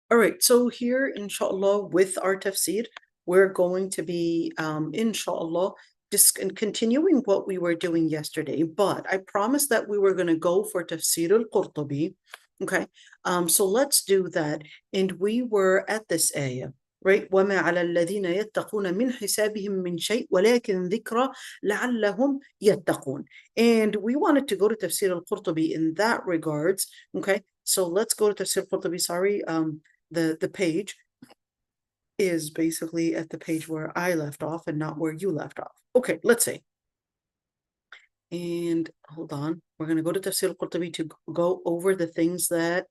All right, so here, inshallah, with our tafsir, we're going to be, inshallah, just continuing what we were doing yesterday. But I promised that we were going to go for tafsir al-Qurtubi. Okay, so let's do that. And we were at this ayah, right? وَمَا عَلَى الَّذِينَ يَتَّقُونَ مِنْ حِسَابِهِم مِّن شَيْءٍ وَلَكِنْ ذِكْرَى لَعَلَّهُمْ يَتَّقُونَ. And we wanted to go to tafsir al-Qurtubi in that regards. Okay, so let's go to tafsir al-Qurtubi. Sorry, the page is basically at the page where I left off and not where you left off. Okay, let's see. And hold on, we're going to go to Tafsir al-Qurtubi to go over the things that,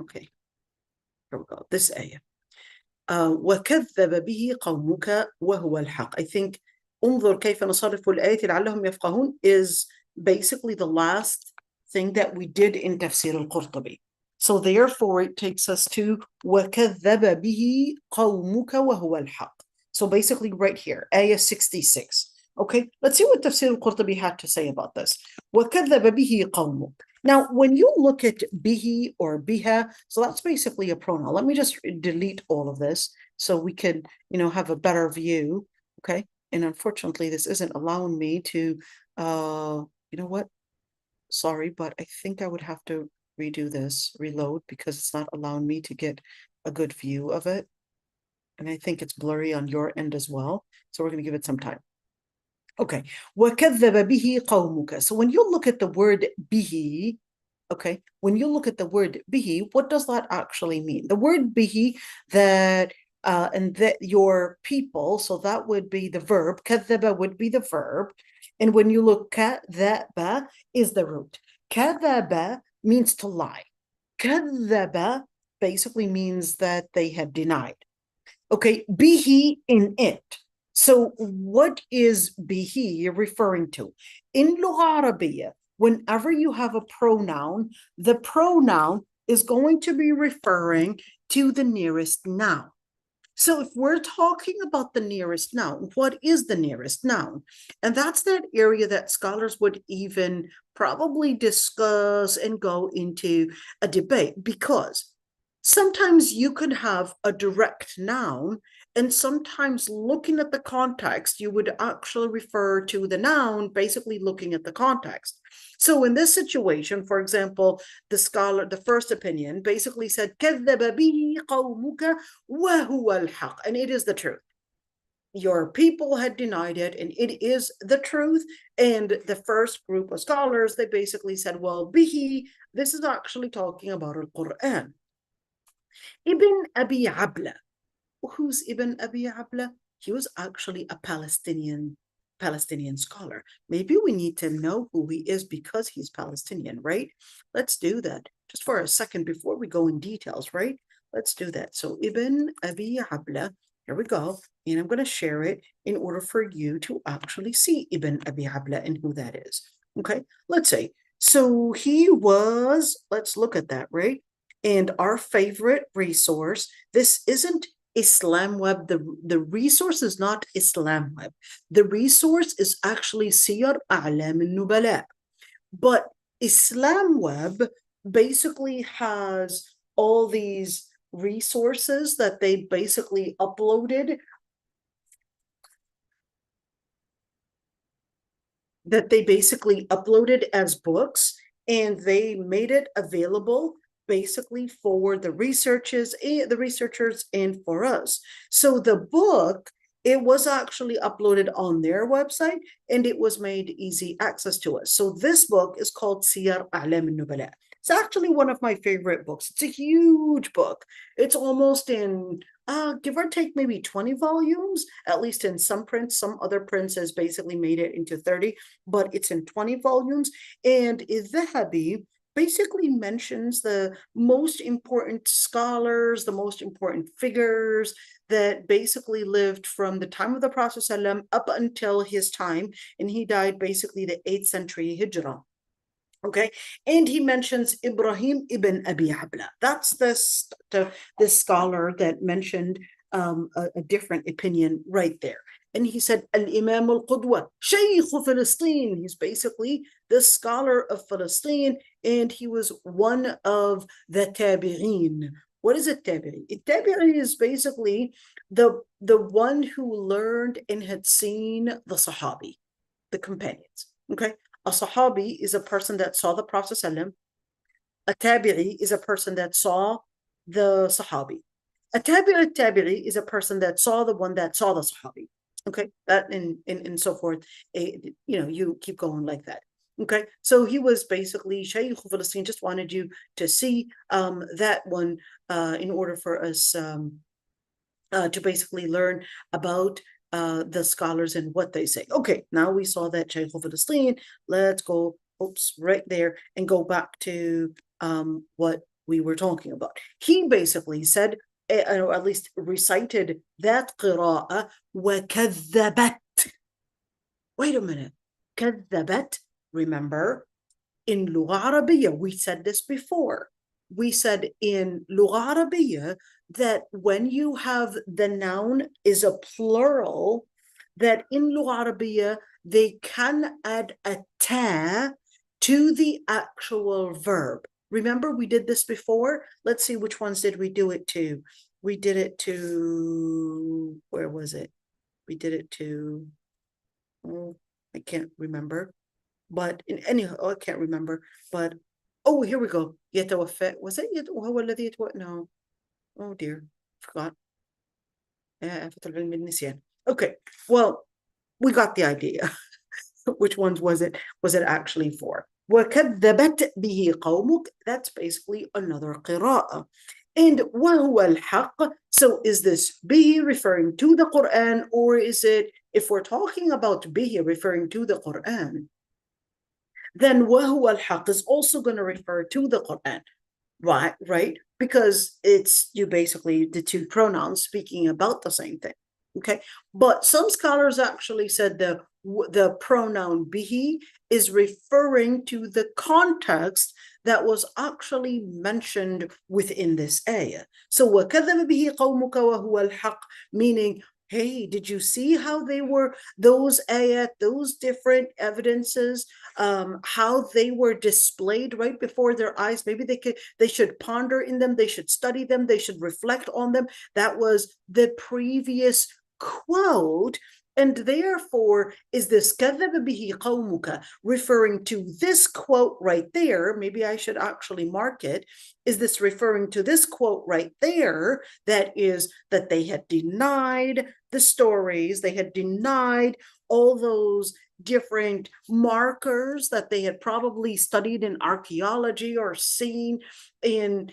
okay, here we go, this ayah. وَكَذَّبَ بِهِ قَوْمُكَ وَهُوَ الْحَقِّ. I think انظر كيف نصرف الآيات لعلهم يفقهون is basically the last thing that we did in Tafsir al-Qurtubi. So therefore it takes us to وَكَذَّبَ بِهِ قَوْمُكَ وَهُوَ الْحَقِّ. So basically right here, ayah 66. Okay, let's see what Tafsir al-Qurtubi had to say about this. وَكَذَّبَ بِهِ قَوْمُكَ. Now, when you look at bihi or biha, so that's basically a pronoun. Let me just delete all of this so we could, have a better view. Okay. And unfortunately, this isn't allowing me to, you know what? Sorry, but I think I would have to redo this, reload, because it's not allowing me to get a good view of it. And I think it's blurry on your end as well. So we're going to give it some time. Okay. وَكَذَّبَ بِهِ قَوْمُكَ. So when you look at the word bihi, okay, when you look at the word bihi, what does that actually mean? The word bihi, that and that your people, so that would be the verb, كَذَّبَ would be the verb. And when you look, كَذَّبَ is the root. كَذَّبَ means to lie. كَذَّبَ basically means that they have denied. Okay, bihi in it. So what is bihi you're referring to? In Lugha Arabiya, whenever you have a pronoun, the pronoun is going to be referring to the nearest noun. So if we're talking about the nearest noun, what is the nearest noun? And that's that area that scholars would even probably discuss and go into a debate, because sometimes you could have a direct noun, and sometimes looking at the context, you would actually refer to the noun, basically looking at the context. So in this situation, for example, the first opinion basically said, كَذَّبَ بِهِ قَوْمُكَ وَهُوَ الْحَقِّ. And it is the truth. Your people had denied it, and it is the truth. And the first group of scholars, they basically said, well, bihi, this is actually talking about al-Quran. Ibn Abi Abla. Who's Ibn Abi Abla? He was actually a Palestinian scholar. Maybe we need to know who he is because he's Palestinian, right? Let's do that just for a second before we go in details, right? Let's do that. So Ibn Abi Abla, here we go. And I'm going to share it in order for you to actually see Ibn Abi Abla and who that is. Okay, let's say. So he was, let's look at that, right? And our favorite resource, this isn't Islam Web. The resource is not Islam Web. The resource is actually Siyar A'lam al-Nubala. But Islam Web basically has all these resources that they basically uploaded, as books, and they made it available basically for the researchers and for us. So the book, it was actually uploaded on their website, and it was made easy access to us. So this book is called Siyar A'lam al-Nubala. It's actually one of my favorite books. It's a huge book. It's almost in give or take maybe 20 volumes, at least in some prints. Some other prints has basically made it into 30, but it's in 20 volumes. And Al-Dhahabi basically mentions the most important scholars, the most important figures that basically lived from the time of the Prophet ﷺ up until his time, and he died basically the 8th century Hijrah. Okay, and he mentions Ibrahim ibn Abi Abla. That's the scholar that mentioned a different opinion right there. And he said, Al-Imam al-Qudwa, Shaykh Palestine. He's basically the scholar of Palestine, and he was one of the tabi'een. What is a tabi'i? A tabi'i is basically the one who learned and had seen the Sahabi, the companions. Okay, a Sahabi is a person that saw the Prophet ﷺ. A tabi'i is a person that saw the Sahabi. A tabi'i is a person that saw the one that saw the Sahabi. Okay, that and so forth. You keep going like that. Okay, so he was basically Shaykh Palestine, just wanted you to see that one in order for us to basically learn about the scholars and what they say. Okay, now we saw that Shaykh Palestine. Let's go, right there, and go back to what we were talking about. He basically said, or at least recited that qira'ah, وَكَذَّبَتْ. Wait a minute. كَذَّبَتْ, remember, in Lugha Arabiya, we said this before. We said in Lugha Arabiya that when you have the noun is a plural, that in Lugha Arabiya, they can add a ta to the actual verb. Remember, we did this before. Let's see which ones did we do it to. We did it to, where was it? We did it to, oh, I can't remember. But anyhow, I can't remember. But, oh, here we go. يتوفى. Was it وهو الذي يتوفى? No. Oh dear, forgot. Okay, well, we got the idea. Which ones was it actually for? وَكَذَّبَتْ بِهِ قَوْمُكَ. That's basically another qira'ah. And وَهُوَ الْحَقِّ. So is this bihi referring to the Quran, or is it, if we're talking about bihi referring to the Quran, then وَهُوَ الْحَقِّ is also going to refer to the Quran. Right? Because it's basically the two pronouns speaking about the same thing. Okay, but some scholars actually said the pronoun bihi is referring to the context that was actually mentioned within this ayah. So وَكَذَّبَ بِهِ قَوْمُكَ وَهُوَ الْحَقِّ, meaning, hey, did you see how they were, those ayat, those different evidences, how they were displayed right before their eyes? Maybe they should ponder in them, they should study them, they should reflect on them. That was the previous quote. And therefore, is this كَذَّبَ بِهِ قَوْمُكَ referring to this quote right there? Maybe I should actually mark it. Is this referring to this quote right there? That is, that they had denied the stories, they had denied all those different markers that they had probably studied in archaeology or seen in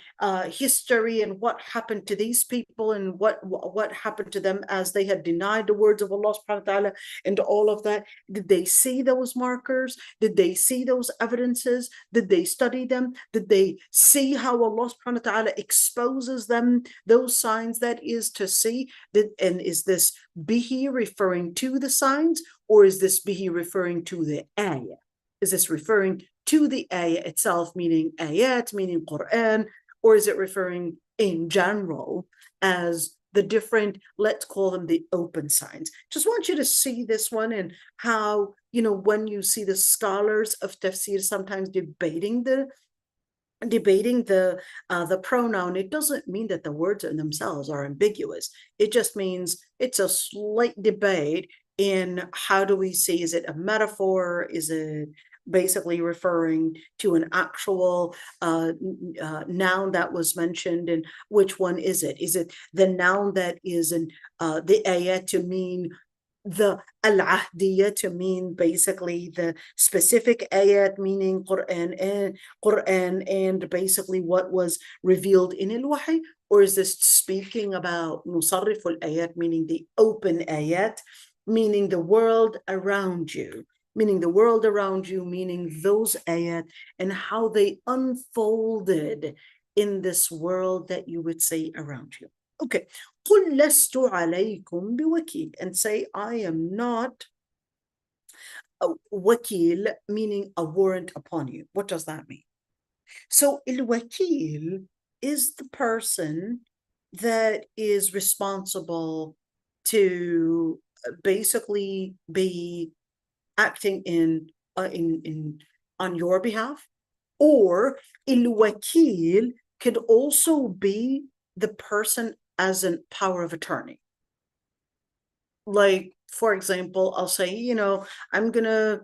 history, and what happened to these people and what happened to them as they had denied the words of Allah subhanahu wa ta'ala and all of that. Did they see those markers? Did they see those evidences? Did they study them? Did they see how Allah subhanahu wa ta'ala exposes them, those signs that is to see? And is this bihi referring to the signs, or is this bihi referring to the ayah? Is this referring to the ayah itself, meaning ayat, meaning Quran, or is it referring in general as the different, let's call them the open signs? Just want you to see this one, and how, when you see the scholars of tafsir sometimes debating the pronoun, it doesn't mean that the words in themselves are ambiguous. It just means it's a slight debate in how do we see, is it a metaphor? Is it basically referring to an actual noun that was mentioned, and which one is it? Is it the noun that is in the ayat to mean the al-ahdiyya, to mean basically the specific ayat, meaning Quran and basically what was revealed in al-wahy? Or is this speaking about musarrif al-ayat, meaning the open ayat, meaning the world around you, meaning those ayat and how they unfolded in this world that you would say around you? Okay, قُلْ لَسْتُ عَلَيْكُمْ بِوَكِيلٍ, and say, I am not a wakil, meaning a warrant upon you. What does that mean? So al-wakil is the person that is responsible to basically be acting on your behalf, or الوكيل could also be the person as a power of attorney. Like, for example, I'll say, you know, I'm gonna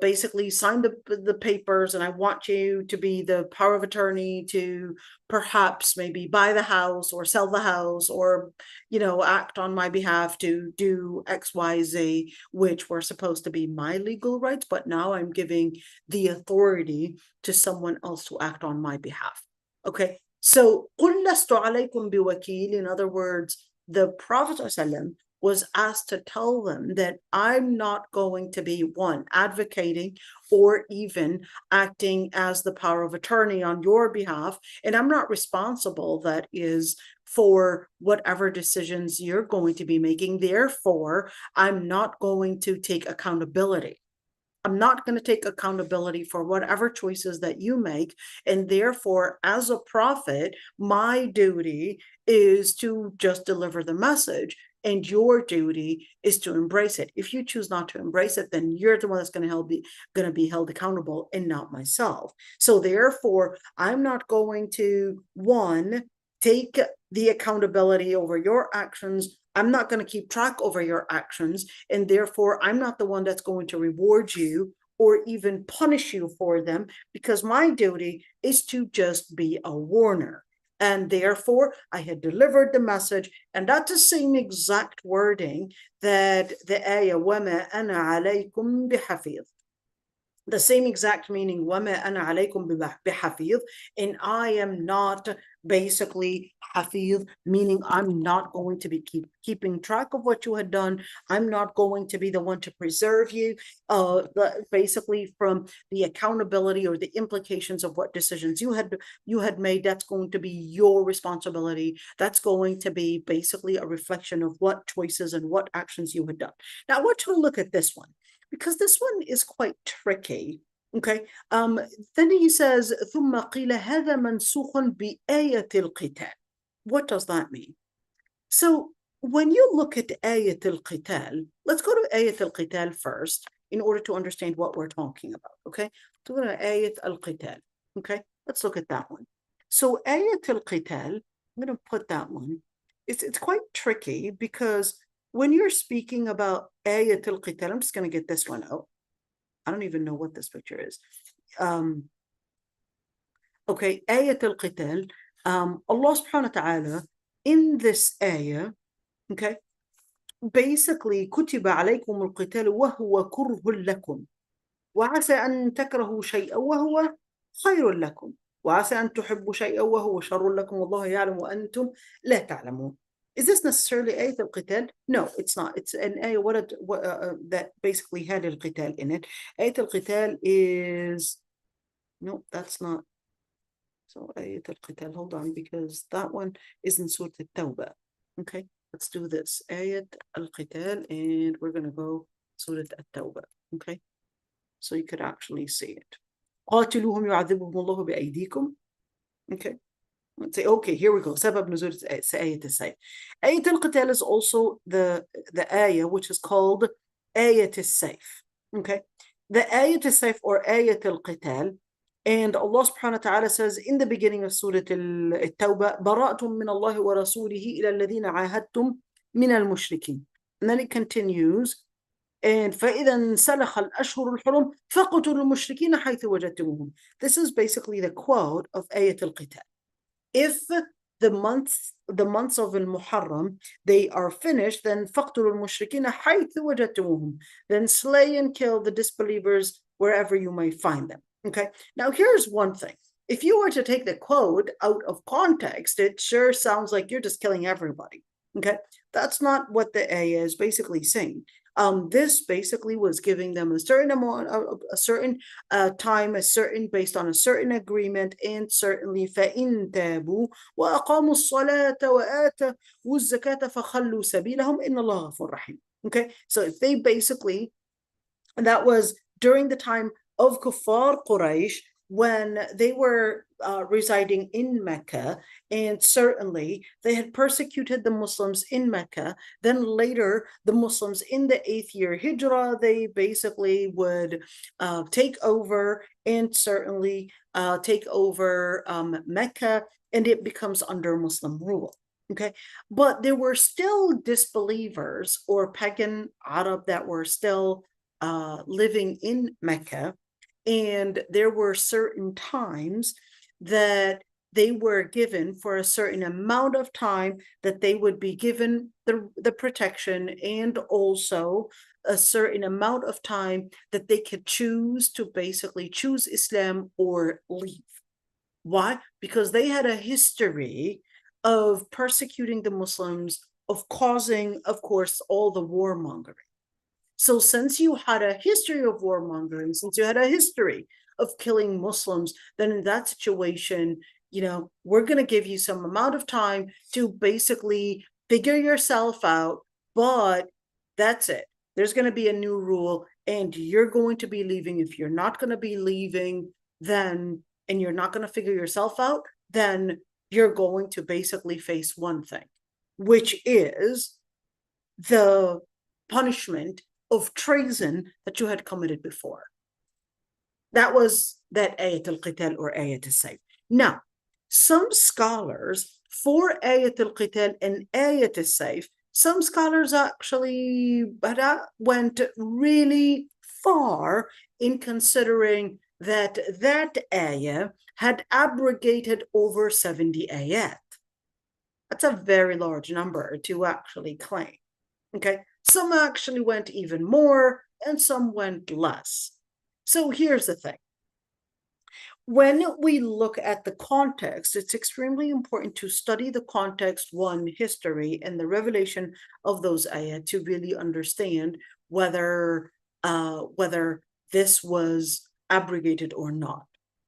basically sign the papers, and I want you to be the power of attorney to perhaps maybe buy the house or sell the house, or, you know, act on my behalf to do X, Y, Z, which were supposed to be my legal rights, but now I'm giving the authority to someone else to act on my behalf. Okay, so قُلْ لَسْتُ عَلَيْكُمْ بِوَكِيلٍ. In other words, the Prophet ﷺ was asked to tell them that I'm not going to be, one, advocating or even acting as the power of attorney on your behalf, and I'm not responsible, that is, for whatever decisions you're going to be making. Therefore, I'm not going to take accountability. I'm not going to take accountability for whatever choices that you make. And therefore, as a prophet, my duty is to just deliver the message, and your duty is to embrace it. If you choose not to embrace it, then you're the one that's going to be held accountable, and not myself. So therefore, I'm not going to, one, take the accountability over your actions. I'm not going to keep track over your actions, and therefore I'm not the one that's going to reward you or even punish you for them, because my duty is to just be a warner. And therefore, I had delivered the message, and that's the same exact wording that the ayah, وَمَا أَنَا عَلَيْكُمْ بِحَفِيظٍ. The same exact meaning, وَمَا أَنَا عَلَيْكُمْ بِحَفِيظٍ, and I am not basically hafiz, meaning I'm not going to be keeping track of what you had done. I'm not going to be the one to preserve you, basically from the accountability or the implications of what decisions you had made. That's going to be your responsibility. That's going to be basically a reflection of what choices and what actions you had done. Now I want you to look at this one, because this one is quite tricky. Okay, then he says, ثم قيل هذا منسوخ بآية القتال. What does that mean? So when you look at آية القتال, let's go to آية القتال first in order to understand what we're talking about. Okay, so we're going to آية القتال. Okay, let's look at that one. So آية القتال, I'm going to put that one. It's quite tricky, because when you're speaking about آية القتال, I'm just going to get this one out. I don't even know what this picture is. Okay, آية القتال. Allah subhanahu wa ta'ala, in this ayah, okay, basically, كتب عليكم القتال وهو كره لكم وعسى أن تكرهوا شيئا وهو خير لكم وعسى أن تحبوا شيئا وهو شر لكم والله يعلم وأنتم لا تعلمون. Is this necessarily ayat al-qital? No, it's not. It's an ayah that basically had al-qital in it. Ayat al-qital is, no, that's not. So ayat al-qital, hold on, because that one is in Surah al-Tawbah. Okay, let's do this. Ayat al-qital, and we're going to go Surah al-Tawbah. Okay, so you could actually see it. قاتلوهم يعذبهم الله بأيديكم. Okay. Let's say, okay, here we go. سبب نزول آية السيف. آية القتال is also the ayah which is called آية السيف. Okay, the آية السيف or آية القتال, and Allah subhanahu wa ta'ala says in the beginning of Surah al-Tawbah, برأتم من الله ورسوله إلى الذين عاهدتم من المشركين. And then it continues, and فإذا انسلخ الأشهر الحرم فاقتلوا المشركين حيث وجدتموهم. This is basically the quote of آية القتال. If the months of al-Muharram, they are finished, then فَقْتُلُوا الْمُشْرِكِينَ حَيْثُ وَجَدْتُمُوهُم. Then slay and kill the disbelievers wherever you may find them. Okay, now here's one thing. If you were to take the quote out of context, it sure sounds like you're just killing everybody. Okay, that's not what the ayah is basically saying. This basically was giving them a certain amount, a certain time, based on a certain agreement, and certainly فَإِن تَابُوا وَأَقَامُوا الصَّلَاةَ وَآتَوُا الزَّكَاةَ فَخَلُّوا سَبِيلَهُمْ إِنَّ اللَّهَ غَفُورٌ رَحِيمٌ. Okay, so if they basically, that was during the time of Kuffar Quraysh, when they were residing in Mecca, and certainly they had persecuted the Muslims in Mecca. Then later, the Muslims in the 8th year Hijrah, they basically would take over and certainly take over Mecca, and it becomes under Muslim rule. Okay, but there were still disbelievers or pagan Arab that were still living in Mecca, and there were certain times that they were given for a certain amount of time that they would be given the protection, and also a certain amount of time that they could choose to basically choose Islam or leave. Why? Because they had a history of persecuting the Muslims, of causing, of course, all the warmongering. So since you had a history of warmongering, since you had a history of killing Muslims, then in that situation, we're going to give you some amount of time to basically figure yourself out, but that's it. There's going to be a new rule, and you're going to be leaving. If you're not going to be leaving, then, and you're not going to figure yourself out, then you're going to basically face one thing, which is the punishment of treason that you had committed before. That was that ayat al-qital or ayat al-sayf. Now, some scholars for ayat al-qital and ayat al-sayf, some scholars actually went really far in considering that ayah had abrogated over 70 ayat. That's a very large number to actually claim. Okay, some actually went even more and some went less. So here's the thing. When we look at the context, it's extremely important to study the context, one, history, and the revelation of those ayat to really understand whether this was abrogated or not.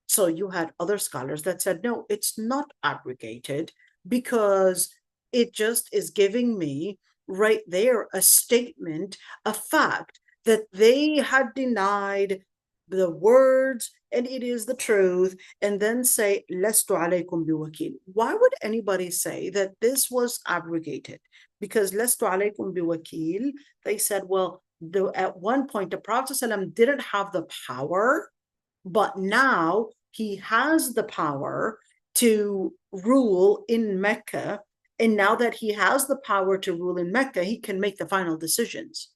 So you had other scholars that said, no, it's not abrogated because it just is giving me right there a statement, a fact that they had denied the words and it is the truth, and then say lastu alaykum biwakil. Why would anybody say that this was abrogated? Because lastu alaykum biwakil, they said, well, at one point the Prophet ﷺ didn't have the power, but now he has the power to rule in Mecca. And now that he has the power to rule in Mecca, he can make the final decisions.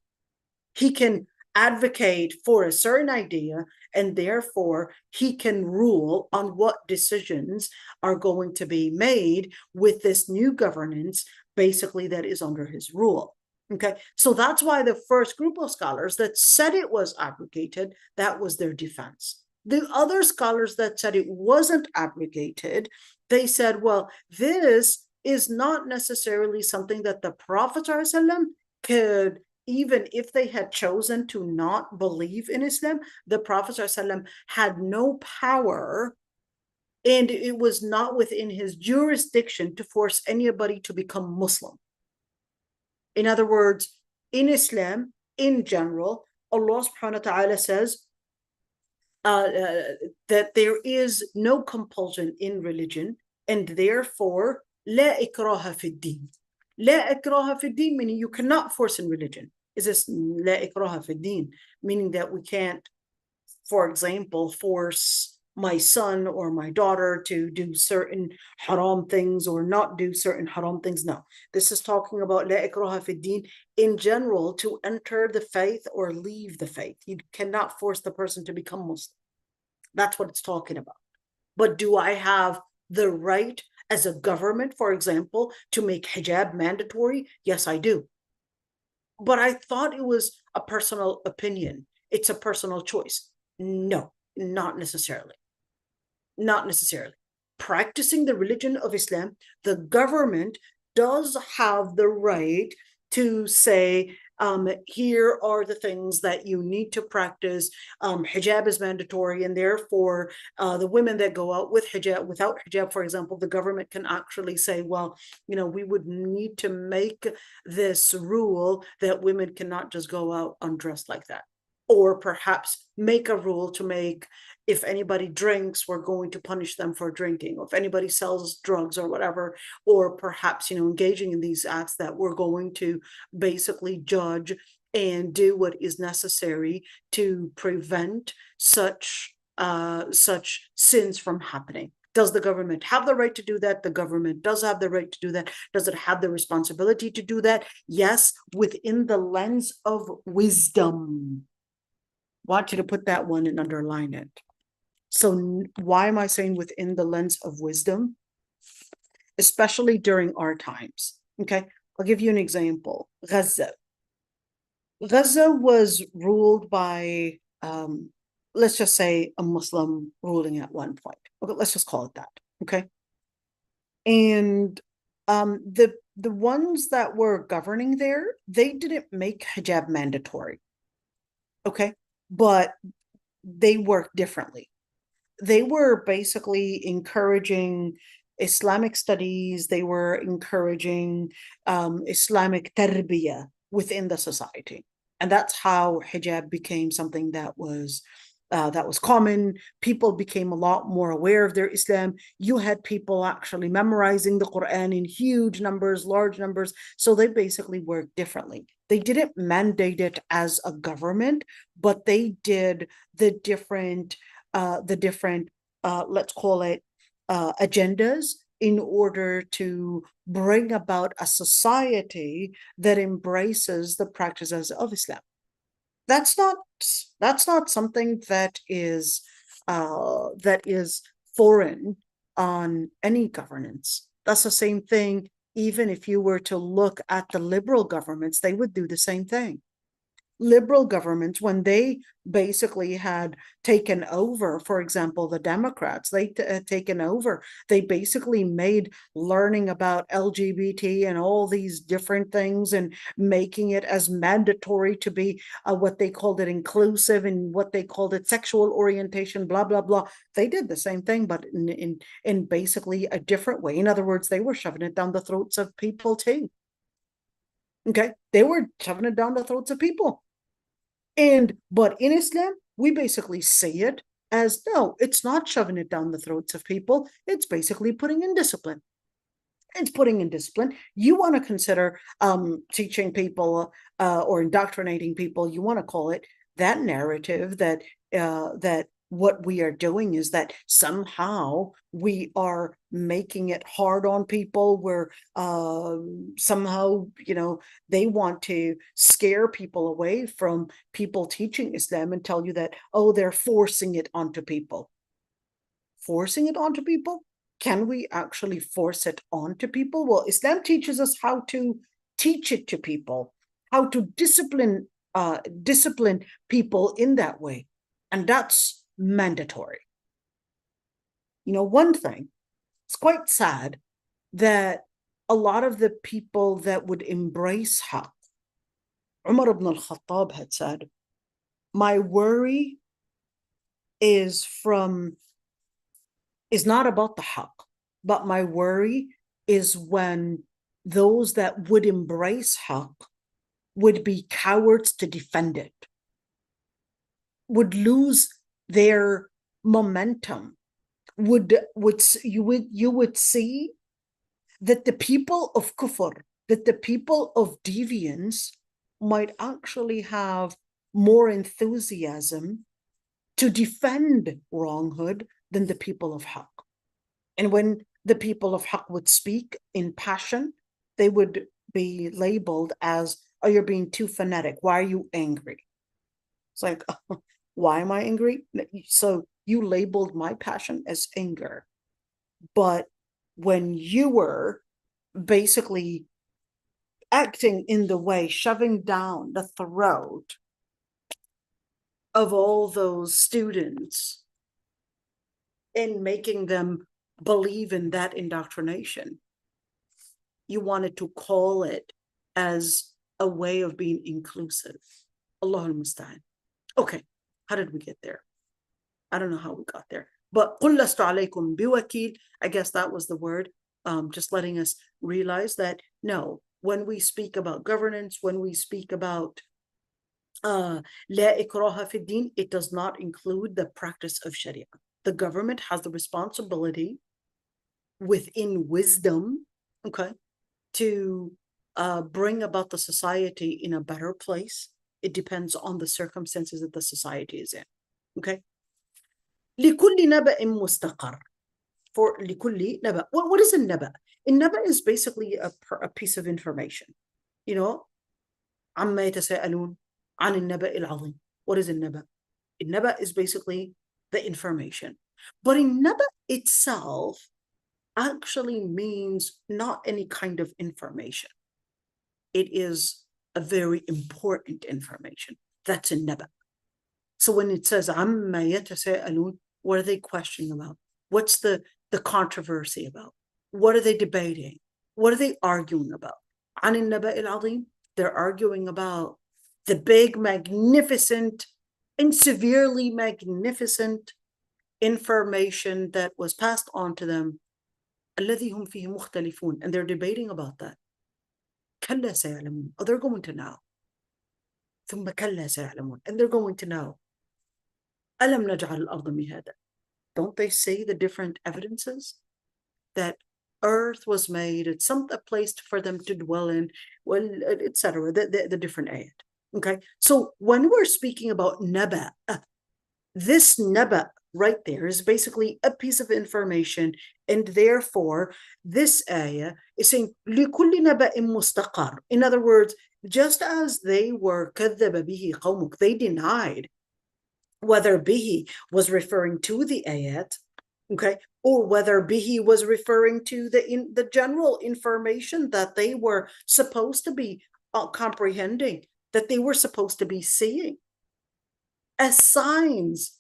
He can advocate for a certain idea, and therefore he can rule on what decisions are going to be made with this new governance, basically, that is under his rule. Okay, so that's why the first group of scholars that said it was abrogated, that was their defense. The other scholars that said it wasn't abrogated, they said, well, this is not necessarily something that the Prophet ﷺ could, even if they had chosen to not believe in Islam, the Prophet ﷺ had no power, and it was not within his jurisdiction to force anybody to become Muslim. In other words, in Islam, in general, Allah subhanahu wa ta'ala says that there is no compulsion in religion, and therefore, لا إكراه في الدين. لا إكراه في الدين, meaning you cannot force in religion. Is this لا إكراه في الدين, meaning that we can't, for example, force my son or my daughter to do certain haram things or not do certain haram things? No, this is talking about لا إكراه في الدين in general, to enter the faith or leave the faith. You cannot force the person to become Muslim. That's what it's talking about. But do I have the right as a government, for example, to make hijab mandatory? Yes, I do. But I thought it was a personal opinion. It's a personal choice. No, not necessarily. Not necessarily. Practicing the religion of Islam, the government does have the right to say, here are the things that you need to practice. Hijab is mandatory, and therefore the women that go out with hijab, without hijab, for example, the government can actually say, well, we would need to make this rule that women cannot just go out undressed like that. or perhaps make a rule to make, if anybody drinks, we're going to punish them for drinking, or if anybody sells drugs or whatever, or perhaps, engaging in these acts, that we're going to basically judge and do what is necessary to prevent such sins from happening. Does the government have the right to do that? The government does have the right to do that. Does it have the responsibility to do that? Yes, within the lens of wisdom. Want you to put that one and underline it. So why am I saying within the lens of wisdom? Especially during our times. Okay, I'll give you an example. Gaza. Gaza was ruled by, let's just say, a Muslim ruling at one point. Okay, let's just call it that. Okay, and the ones that were governing there, they didn't make hijab mandatory. Okay, but they worked differently. They were basically encouraging Islamic studies. They were encouraging Islamic tarbiyah within the society. And that's how hijab became something that was common. People became a lot more aware of their Islam. You had people actually memorizing the Quran in huge numbers, large numbers. So they basically worked differently. They didn't mandate it as a government, but they did the different, let's call it, agendas in order to bring about a society that embraces the practices of Islam. That's not something that is foreign on any governance. That's the same thing. Even if you were to look at the liberal governments, they would do the same thing. Liberal governments, when they basically had taken over, for example, the Democrats, they had taken over, they basically made learning about LGBT and all these different things and making it as mandatory to be what they called it inclusive and what they called it sexual orientation, blah, blah, blah. They did the same thing, but in basically a different way. In other words, they were shoving it down the throats of people too. Okay, they were shoving it down the throats of people. But in Islam, we basically say it as, no, it's not shoving it down the throats of people. It's basically putting in discipline. It's putting in discipline. You want to consider teaching people or indoctrinating people, you want to call it, that narrative that what we are doing is that somehow we are making it hard on people, where somehow, they want to scare people away from people teaching Islam and tell you that, oh, they're forcing it onto people. Forcing it onto people? Can we actually force it onto people? Well, Islam teaches us how to teach it to people, how to discipline people in that way. And that's mandatory. One thing, it's quite sad that a lot of the people that would embrace haqq, Umar ibn al-Khattab had said, my worry is not about the haqq, but my worry is when those that would embrace haqq would be cowards to defend it, would lose their momentum, you would see that the people of kufr, that the people of deviance might actually have more enthusiasm to defend wronghood than the people of haqq. And when the people of haqq would speak in passion, they would be labeled as, oh, you're being too fanatic. Why are you angry? It's like, why am I angry? So you labeled my passion as anger. But when you were basically acting in the way, shoving down the throat of all those students and making them believe in that indoctrination, you wanted to call it as a way of being inclusive. Allahul Musta'an. Okay, how did we get there? I don't know how we got there. But قُلْ لَسْتُ عَلَيْكُمْ بِوَكِيلٍ, I guess that was the word, just letting us realize that, no, when we speak about governance, when we speak about لا إكراه في الدين, it does not include the practice of Sharia. The government has the responsibility within wisdom, okay, to bring about the society in a better place. It depends on the circumstances that the society is in, okay. لكل نبأ مستقر. For لكل نبأ. What is a naba? A naba is basically a piece of information. You know, عما يتساءلون عن النبأ العظيم. What is a naba? A naba is basically the information. But a naba itself actually means not any kind of information. It is a very important information. That's a naba. So when it says عما يتساءلون, what are they questioning about? What's the controversy about? What are they debating? What are they arguing about? عن النبأ العظيم, they're arguing about the big, magnificent, and severely magnificent information that was passed on to them. الذي هم فيه مختلفون, and they're debating about that. كلا سيعلمون, oh, they're going to know. ثم كلا سيعلمون, and they're going to know. ألم نجعل الأرض مهادا. Don't they say the different evidences that earth was made, it's a place for them to dwell in, well, etc. The different ayat. Okay, so when we're speaking about naba, this naba right there is basically a piece of information, and therefore this ayah is saying لكل نبأ مستقر. In other words, just as they were كذب به قومك, they denied whether bihi was referring to the ayat, okay, or whether bihi was referring to the general information that they were supposed to be comprehending, that they were supposed to be seeing as signs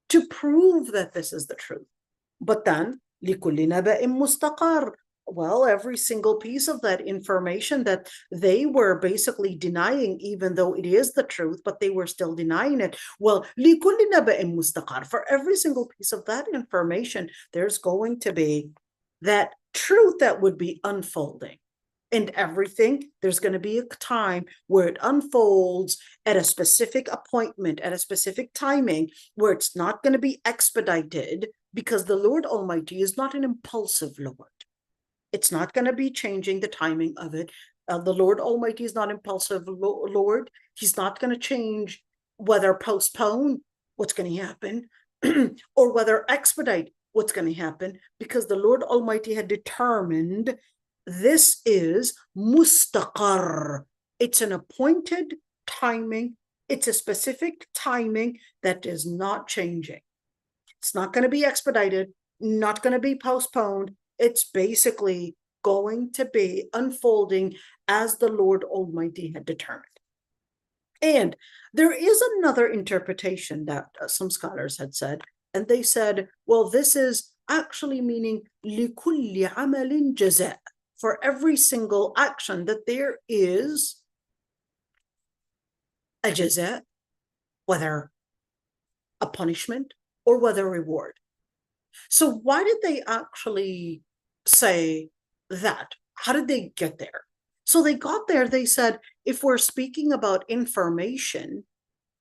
to prove that this is the truth. But then لكل نبأ مستقر. Well, every single piece of that information that they were basically denying, even though it is the truth, but they were still denying it. Well, لكل نبأ مستقر. For every single piece of that information, there's going to be that truth that would be unfolding. And everything, there's going to be a time where it unfolds at a specific appointment, at a specific timing, where it's not going to be expedited, because the Lord Almighty is not an impulsive Lord. It's not going to be changing the timing of it. The Lord Almighty is not impulsive Lord. He's not going to change whether postpone what's going to happen or whether expedite what's going to happen, because the Lord Almighty had determined this is mustaqar. It's an appointed timing. It's a specific timing that is not changing. It's not going to be expedited, not going to be postponed. It's basically going to be unfolding as the Lord Almighty had determined. And there is another interpretation that some scholars had said, and they said, well, this is actually meaning لِكُلِّ عَمَلٍ جَزَاء. For every single action, that there is a jaza, whether a punishment or whether a reward. So why did they actually say that? How did they get there? So they got there, they said, if we're speaking about information,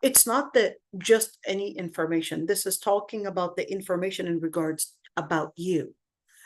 it's not that just any information. This is talking about the information in regards about you.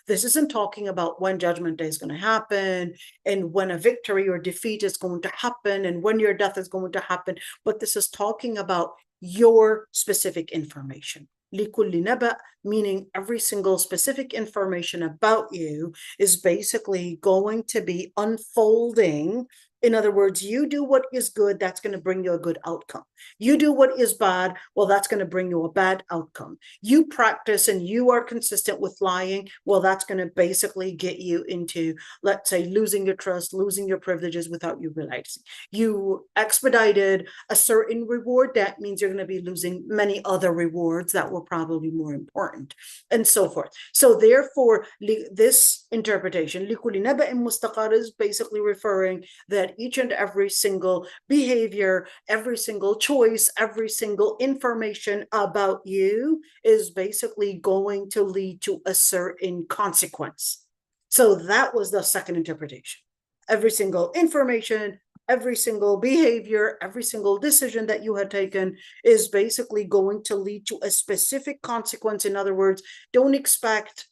This isn't talking about when Judgment Day is going to happen and when a victory or defeat is going to happen and when your death is going to happen, but this is talking about your specific information. لِكُلِّ نَبَأ, meaning every single specific information about you is basically going to be unfolding. In other words, you do what is good, that's going to bring you a good outcome. You do what is bad, well, that's going to bring you a bad outcome. You practice and you are consistent with lying, well, that's going to basically get you into, let's say, losing your trust, losing your privileges without you realizing. You expedited a certain reward, that means you're going to be losing many other rewards that were probably more important, and so forth. So therefore, this interpretation, لِكُلِّ نَبَأٍ مُسْتَقَرٍ, is basically referring that each and every single behavior, every single choice, every single information about you is basically going to lead to a certain consequence. So that was the second interpretation. Every single information every single behavior, every single decision that you had taken is basically going to lead to a specific consequence. In other words, don't expect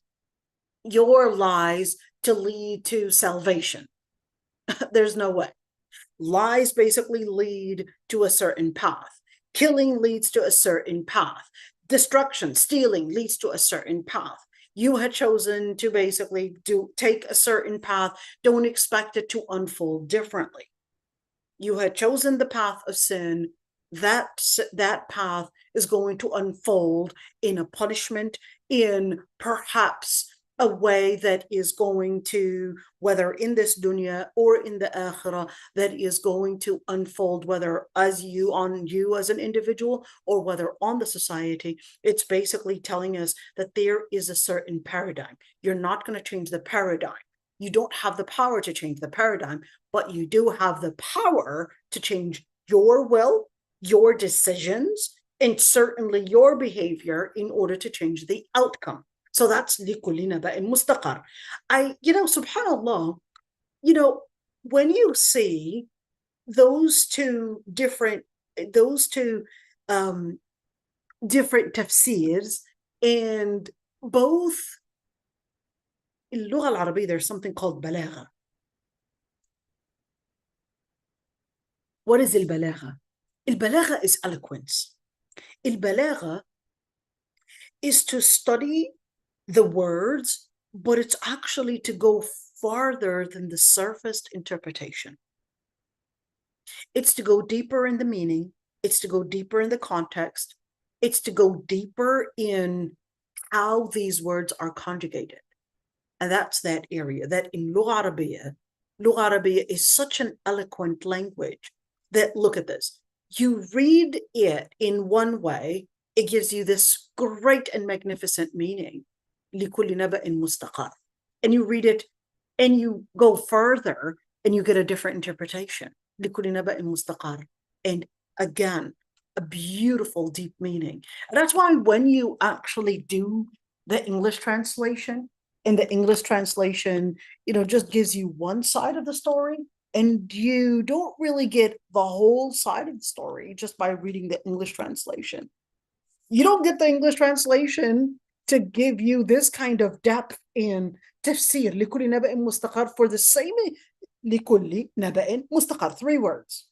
your lies to lead to salvation. There's no way. Lies basically lead to a certain path. Killing leads to a certain path. Destruction, stealing leads to a certain path. You had chosen to basically take a certain path. Don't expect it to unfold differently. You had chosen the path of sin. That path is going to unfold in a punishment, in perhaps a way that is going to, whether in this dunya or in the akhirah, that is going to unfold, whether as you as an individual or whether on the society. It's basically telling us that there is a certain paradigm. You're not going to change the paradigm. You don't have the power to change the paradigm, but you do have the power to change your will, your decisions, and certainly your behavior in order to change the outcome. So that's لِكُلِّ نَبَإٍ مُسْتَقَرٍ. Subhanallah, when you see those two different tafseers, and both in اللغة العربية, there's something called balagha. What is al-balagha? Al-balagha is eloquence. Al-balagha is to study the words, but it's actually to go farther than the surface interpretation. It's to go deeper in the meaning. It's to go deeper in the context. It's to go deeper in how these words are conjugated. And that's that area that in Lugha Arabiya is such an eloquent language that, look at this, you read it in one way, it gives you this great and magnificent meaning. لِكُلِّ نَبَإٍ مُسْتَقَرٍ. And you read it and you go further and you get a different interpretation. لِكُلِّ نَبَإٍ مُسْتَقَرٍ. And again, a beautiful, deep meaning. And that's why when you actually do the English translation, and the English translation, just gives you one side of the story, and you don't really get the whole side of the story just by reading the English translation. You don't get the English translation to give you this kind of depth in tafseer, لِكُلِّ نَبَإٍ مُسْتَقَرٍ, for the same لِكُلِّ نَبَإٍ مُسْتَقَرٍ, 3 words.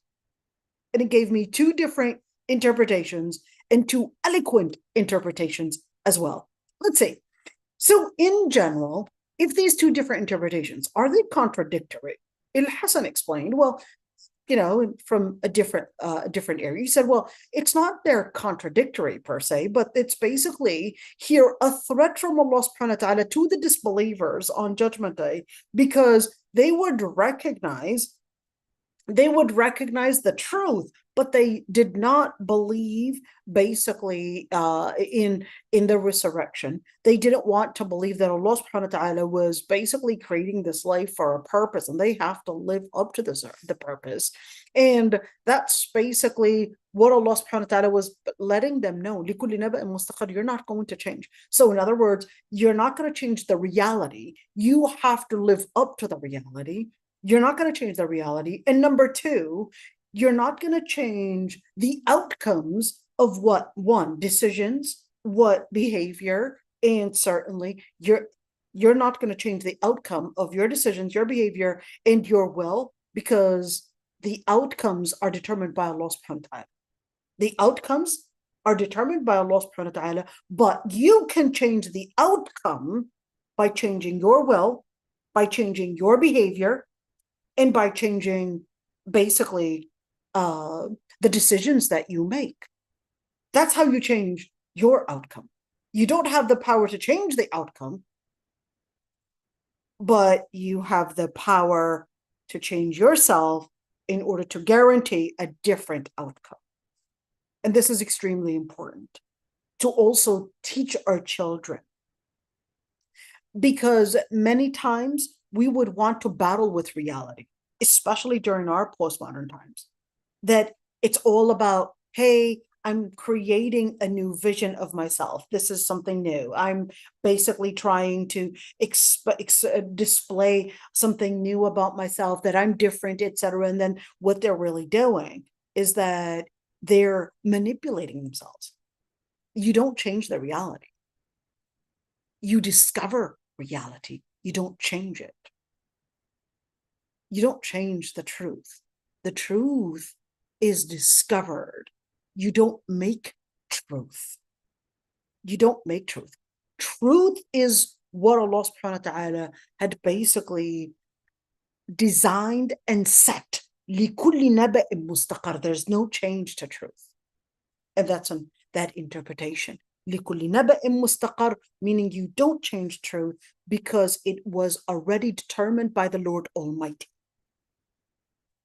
And it gave me 2 different interpretations and 2 eloquent interpretations as well. Let's see. So in general, if these 2 different interpretations, are they contradictory? Al-Hasan explained, well, from a different area. He said, well, it's not they're contradictory per se, but it's basically here a threat from Allah subhanahu wa ta'ala to the disbelievers on Judgment Day, because they would recognize the truth, but they did not believe basically in the resurrection. They didn't want to believe that Allah subhanahu wa ta'ala was basically creating this life for a purpose, and they have to live up to the purpose. And that's basically what Allah subhanahu wa ta'ala was letting them know. لِكُلِّ نَبَإٍ مُسْتَقَرٍ. You're not going to change. So in other words, you're not going to change the reality. You have to live up to the reality. You're not going to change the reality. And number 2, you're not going to change the outcomes of what? 1, decisions, what? Behavior, and certainly you're not going to change the outcome of your decisions, your behavior, and your will, because the outcomes are determined by Allah subhanahu wa ta'ala. The outcomes are determined by Allah subhanahu wa ta'ala, but you can change the outcome by changing your will, by changing your behavior, and by changing basically the decisions that you make. That's how you change your outcome. You don't have the power to change the outcome, but you have the power to change yourself in order to guarantee a different outcome. And this is extremely important to also teach our children, because many times we would want to battle with reality, especially during our postmodern times, that it's all about, hey, I'm creating a new vision of myself. This is something new. I'm basically trying to display something new about myself, that I'm different, etc. And then what they're really doing is that they're manipulating themselves. You don't change the reality. You discover reality. You don't change it. You don't change the truth. The truth is discovered. You don't make truth. You don't make truth. Truth is what Allah subhanahu wa ta'ala had basically designed and set. لِكُلِّ نَبَإٍ مُسْتَقَرٍ. There's no change to truth. And that's on that interpretation. لِكُلِّ نَبَإٍ مُسْتَقَرٍ, meaning you don't change truth because it was already determined by the Lord Almighty.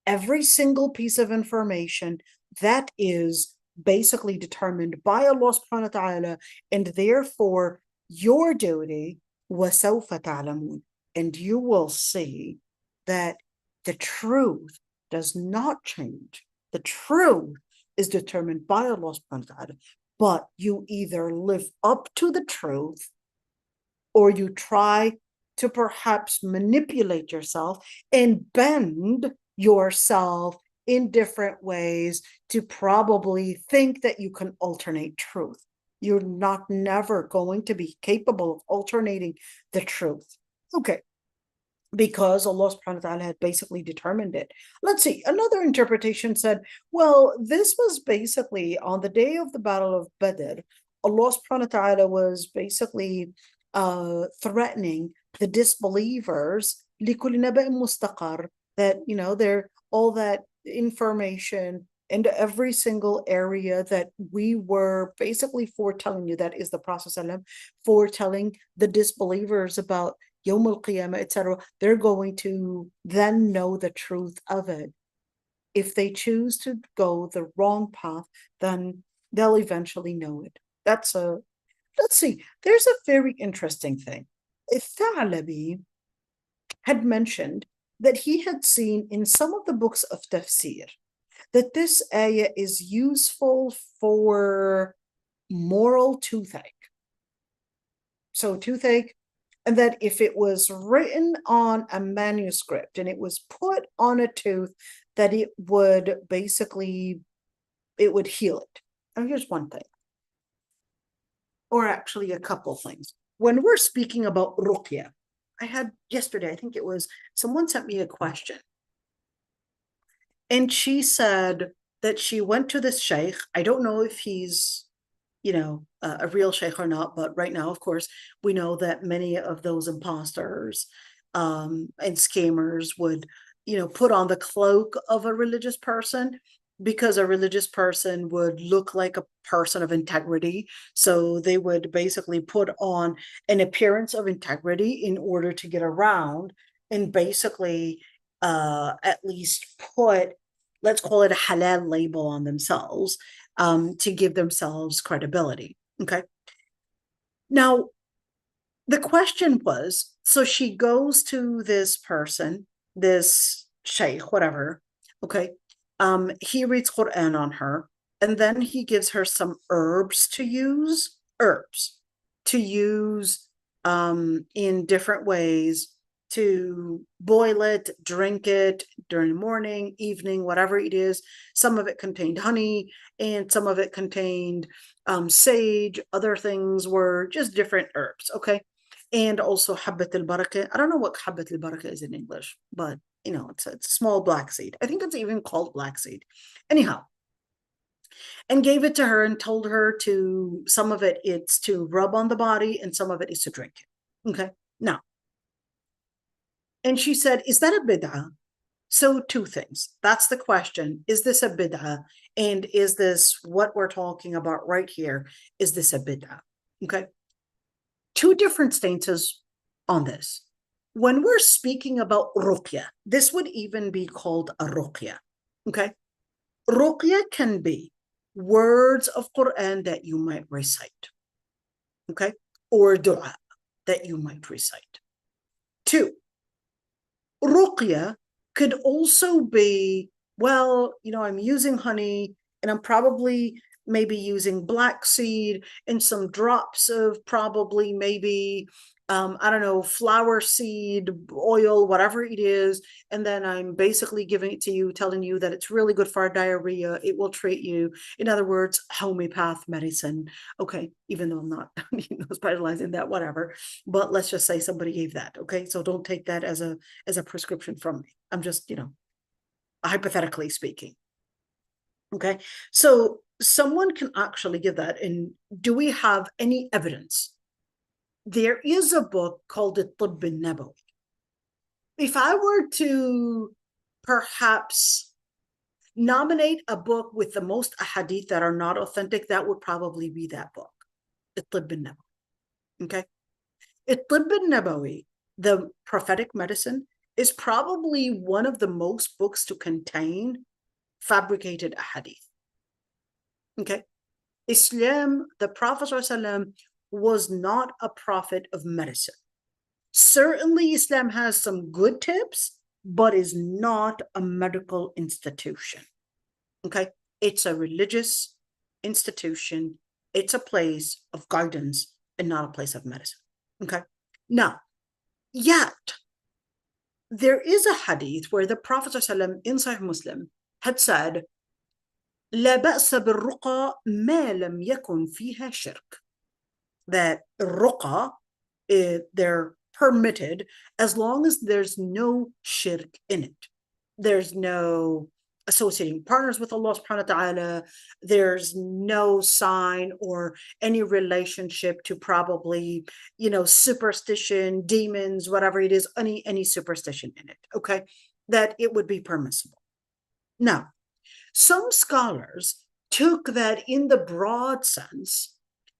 Every single piece of information that is basically determined by Allah subhanahu wa ta'ala, and therefore your duty, وَسَوْفَ تَعْلَمُونَ, and you will see that the truth does not change. The truth is determined by Allah subhanahu wa ta'ala, but you either live up to the truth or you try to perhaps manipulate yourself and bend yourself in different ways to probably think that you can alternate truth. You're never going to be capable of alternating the truth. Okay, because Allah subhanahu wa ta'ala had basically determined it. Let's see, another interpretation said, well, this was basically on the day of the Battle of Badr, Allah subhanahu wa ta'ala was basically threatening the disbelievers, لِكُلِّ نَبَإٍ مُسْتَقَرٍ, that, you know, they're all that information and every single area that we were basically foretelling you, that is the Prophet ﷺ, foretelling the disbelievers about Yawm al-Qiyamah, etc. They're going to then know the truth of it. If they choose to go the wrong path, then they'll eventually know it. Let's see, there's a very interesting thing. Thalabi had mentioned that he had seen in some of the books of Tafseer that this ayah is useful for moral toothache. So toothache, and that if it was written on a manuscript and it was put on a tooth, that it would basically, it would heal it. And here's one thing, or actually a couple things. When we're speaking about ruqya, I had yesterday, I think it was, someone sent me a question. And she said that she went to this sheikh. I don't know if he's, you know, a real sheikh or not, but right now, of course, we know that many of those imposters and scammers would, you know, put on the cloak of a religious person, because a religious person would look like a person of integrity. So they would basically put on an appearance of integrity in order to get around and basically at least put, let's call it a halal label on themselves, to give themselves credibility. Okay. Now, the question was, so she goes to this person, this sheikh, whatever. Okay. He reads Quran on her, and then he gives her some herbs to use in different ways, to boil it, drink it during the morning, evening, whatever it is. Some of it contained honey, and some of it contained sage. Other things were just different herbs, okay? And also habbat al-barakah. I don't know what habbat al-barakah is in English, but you know, it's a small black seed. I think it's even called black seed. Anyhow, and gave it to her and told her to, some of it it's to rub on the body and some of it is to drink it. Okay, now, and she said, is that a bid'ah? So two things. That's the question. Is this a bid'ah? And is this what we're talking about right here? Is this a bid'ah? Okay, two different stances on this. When we're speaking about ruqya, this would even be called a ruqya, okay? Ruqya can be words of Quran that you might recite, okay? Or dua that you might recite. Two, ruqya could also be, well, you know, I'm using honey and I'm probably maybe using black seed and some drops of probably maybe I don't know, flower seed oil, whatever it is, and then I'm basically giving it to you, telling you that it's really good for diarrhea, it will treat you. In other words, homeopath medicine. Okay, even though I'm not specializing that, whatever, but let's just say somebody gave that. Okay, so don't take that as a prescription from me. I'm just, hypothetically speaking. Okay, so someone can actually give that. And do we have any evidence? There is a book called al-Nabawi. If I were to perhaps nominate a book with the most ahadith that are not authentic, that would probably be that book, al-Nabawi. Okay, al-Nabawi, the prophetic medicine, is probably one of the most books to contain fabricated ahadith. Okay, Islam, the Prophet ﷺ, was not a prophet of medicine. Certainly, Islam has some good tips, but is not a medical institution. Okay, it's a religious institution. It's a place of guidance and not a place of medicine. Okay, now, yet there is a hadith where the Prophet ﷺ in Sahih Muslim had said, لا بأس بالرقى ما لم يكن فيها شرك. That ruqa, they're permitted as long as there's no shirk in it. There's no associating partners with Allah subhanahu wa ta'ala. There's no sign or any relationship to probably, superstition, demons, whatever it is, any superstition in it. Okay, that it would be permissible. Now, some scholars took that in the broad sense,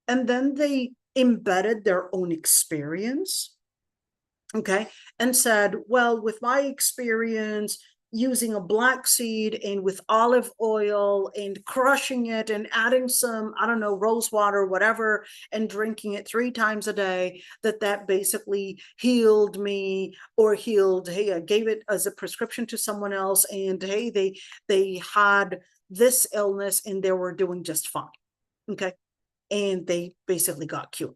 and then they embedded their own experience, okay, and said, well, with my experience using a black seed and with olive oil and crushing it and adding some, I don't know, rose water, whatever, and drinking it 3 times a day, that basically healed me, or hey, I gave it as a prescription to someone else, and hey, they had this illness and they were doing just fine. Okay, and they basically got cured.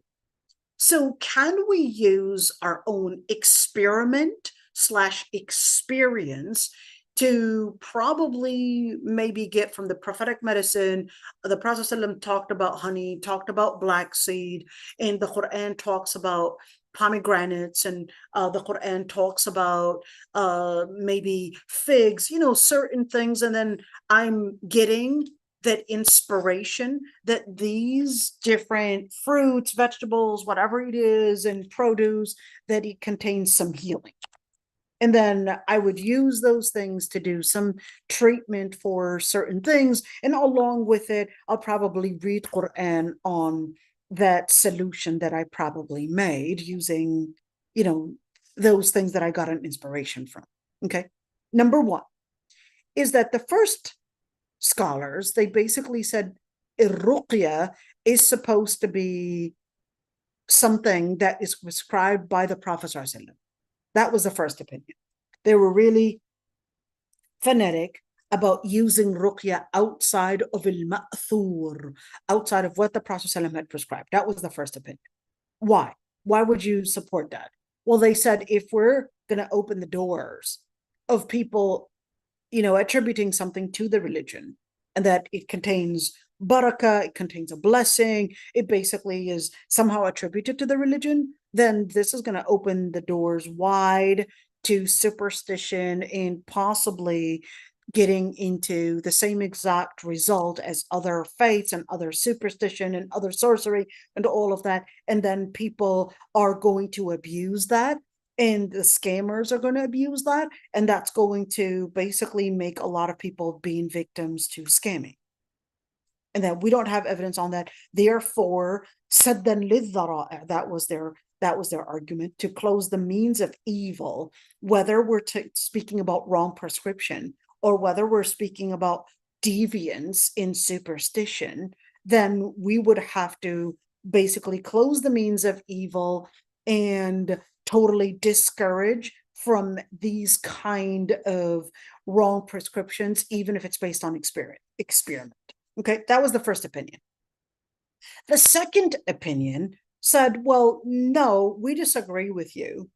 So can we use our own experiment/experience to probably maybe get from the prophetic medicine? The Prophet ﷺ talked about honey, talked about black seed, and the Quran talks about pomegranates, and the Quran talks about maybe figs, certain things. And then I'm getting that inspiration that these different fruits, vegetables, whatever it is, and produce, that it contains some healing. And then I would use those things to do some treatment for certain things. And along with it, I'll probably read Quran on that solution that I probably made using, those things that I got an inspiration from. Okay. Number 1 is that the first scholars, they basically said ruqya is supposed to be something that is prescribed by the Prophet ﷺ. That was the first opinion. They were really fanatic about using ruqya outside of al-ma'thur, outside of what the Prophet ﷺ had prescribed. That was the first opinion. Why? Why would you support that? Well, they said, if we're going to open the doors of people attributing something to the religion, and that it contains barakah, it contains a blessing, it basically is somehow attributed to the religion, then this is going to open the doors wide to superstition and possibly getting into the same exact result as other faiths and other superstition and other sorcery and all of that. And then people are going to abuse that, and the scammers are going to abuse that, and that's going to basically make a lot of people being victims to scamming. And that we don't have evidence on that. Therefore, saddan lidhara'i, that was their argument, to close the means of evil, whether we're speaking about wrong prescription or whether we're speaking about deviance in superstition, then we would have to basically close the means of evil and totally discourage from these kind of wrong prescriptions, even if it's based on experiment. Okay, that was the first opinion. The second opinion said, well, no, we disagree with you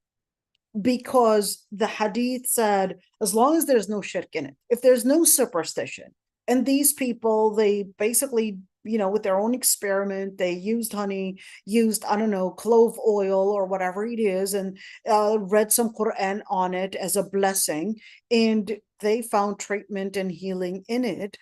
because the hadith said, as long as there's no shirk in it, if there's no superstition, and these people, they basically, with their own experiment, they used honey, used, I don't know, clove oil or whatever it is, and read some Quran on it as a blessing, and they found treatment and healing in it.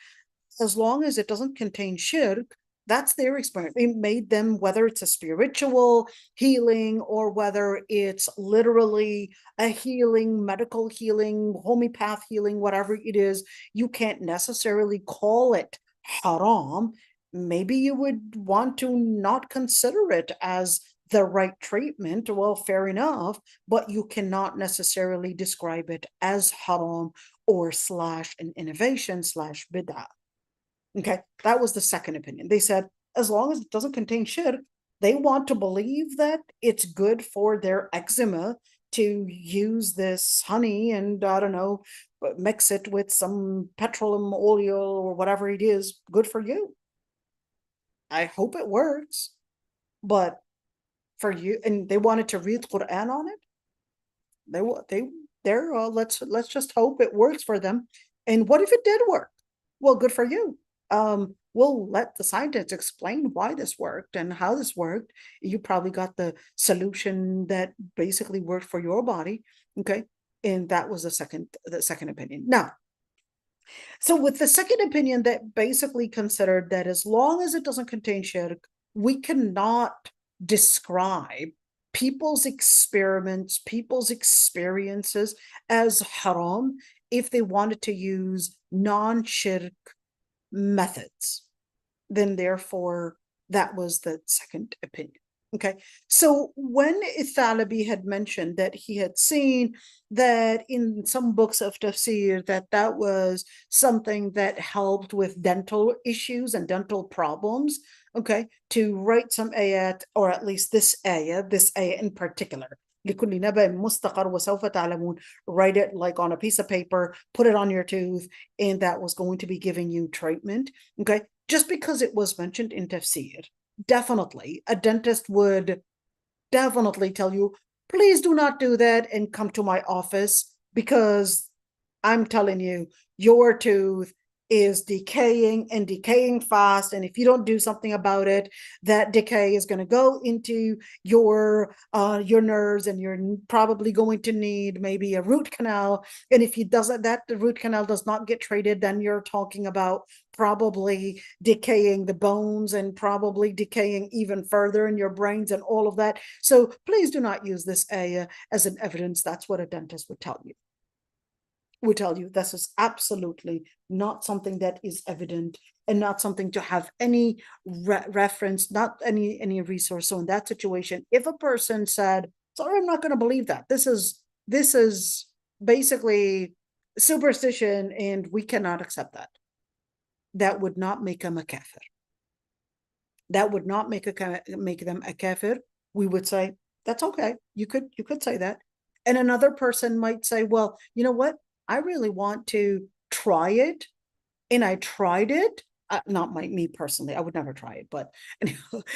As long as it doesn't contain shirk, that's their experience. It made them, whether it's a spiritual healing or whether it's literally a healing, medical healing, homeopath healing, whatever it is, you can't necessarily call it haram. Maybe you would want to not consider it as the right treatment. Well, fair enough, but you cannot necessarily describe it as haram or / an innovation / bid'ah. Okay, that was the second opinion. They said, as long as it doesn't contain shirk, they want to believe that it's good for their eczema to use this honey and, I don't know, mix it with some petroleum oil or whatever it is. Good for you. I hope it works, but for you, and they wanted to read Quran on it. Let's just hope it works for them. And what if it did work? Well, good for you. We'll let the scientists explain why this worked and how this worked. You probably got the solution that basically worked for your body. Okay. And that was the second opinion. Now, so with the second opinion that basically considered that as long as it doesn't contain shirk, we cannot describe people's experiments, people's experiences as haram if they wanted to use non-shirk methods. Then therefore, that was the second opinion. Okay, so when Thalabi had mentioned that he had seen that in some books of tafsir that was something that helped with dental issues and dental problems, okay, to write some ayat, or at least this ayah in particular, لكل نبأ مستقر وسوف تعلمون, write it like on a piece of paper, put it on your tooth, and that was going to be giving you treatment. Okay, just because it was mentioned in tafsir, definitely a dentist would definitely tell you, please do not do that and come to my office, because I'm telling you, your tooth is decaying and decaying fast, and if you don't do something about it, that decay is going to go into your nerves, and you're probably going to need maybe a root canal. And if the root canal does not get treated, then you're talking about probably decaying the bones and probably decaying even further in your brains and all of that. So please do not use this ayah as an evidence. That's what a dentist would tell you. This is absolutely not something that is evident, and not something to have any reference, not any resource. So in that situation, if a person said, sorry, I'm not going to believe that, this is basically superstition and we cannot accept that, that would not make them a kafir. That would not make them a kafir. We would say, that's okay. You could say that. And another person might say, well, you know what? I really want to try it. And I tried it. Not me personally. I would never try it. But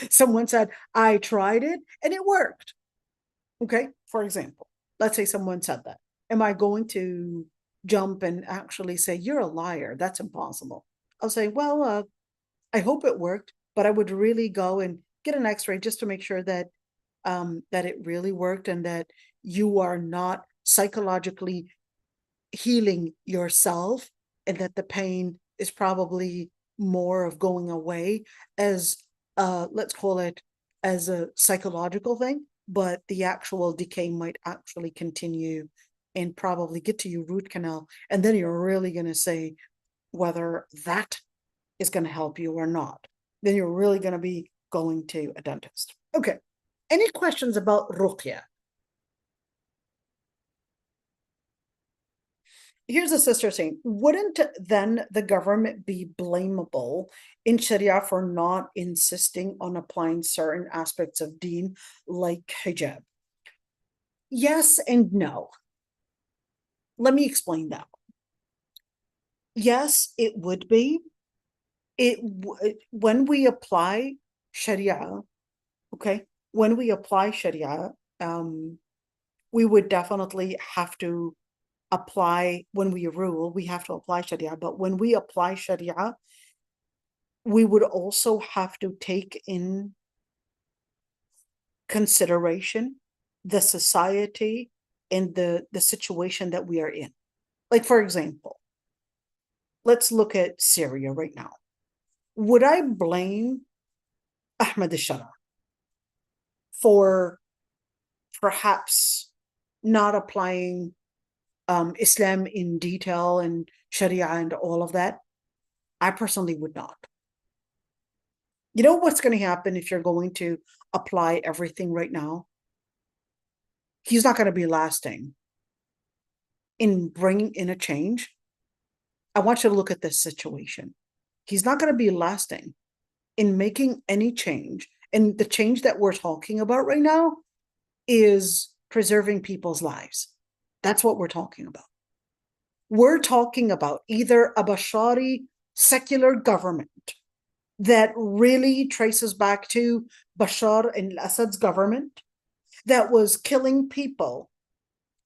someone said, I tried it and it worked. Okay. For example, let's say someone said that. Am I going to jump and actually say, you're a liar? That's impossible. I'll say, well, I hope it worked, but I would really go and get an x-ray just to make sure that it really worked, and that you are not psychologically healing yourself, and that the pain is probably more of going away as let's call it as a psychological thing, but the actual decay might actually continue and probably get to your root canal, and then you're really going to say whether that is going to help you or not. Then you're really going to be going to a dentist. Okay, any questions about ruqya? Here's a sister saying, wouldn't then the government be blamable in Sharia for not insisting on applying certain aspects of deen like hijab? Yes and no. Let me explain that. Yes, it would be when we apply Sharia, okay, when we apply Sharia, we would definitely have to apply, when we rule, we have to apply Sharia. But when we apply Sharia, we would also have to take in consideration the society and the situation that we are in. Like, for example, let's look at Syria right now. Would I blame Ahmed al-Shara for perhaps not applying Islam in detail and Sharia and all of that? I personally would not. You know what's going to happen if you're going to apply everything right now? He's not going to be lasting in bringing in a change. I want you to look at this situation. He's not going to be lasting in making any change. And the change that we're talking about right now is preserving people's lives. That's what we're talking about. We're talking about either a Bashari secular government that really traces back to Bashar al-Assad's government that was killing people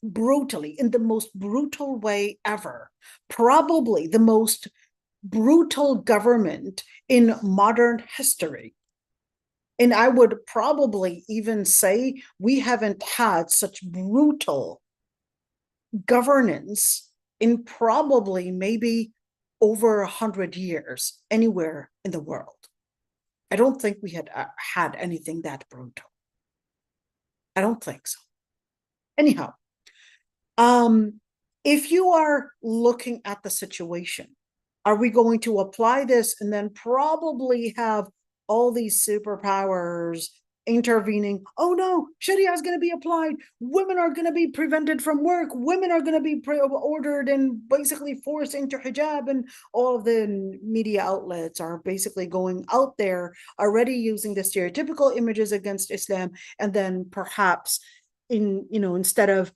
brutally in the most brutal way ever, probably the most brutal government in modern history. And I would probably even say we haven't had such brutal governance in probably maybe over 100 years anywhere in the world. I don't think we had had anything that brutal. I don't think so. Anyhow, if you are looking at the situation, are we going to apply this and then probably have all these superpowers intervening? Oh no, Sharia is going to be applied. Women are going to be prevented from work. Women are going to be ordered and basically forced into hijab, and all of the media outlets are basically going out there already using the stereotypical images against Islam, and then perhaps instead of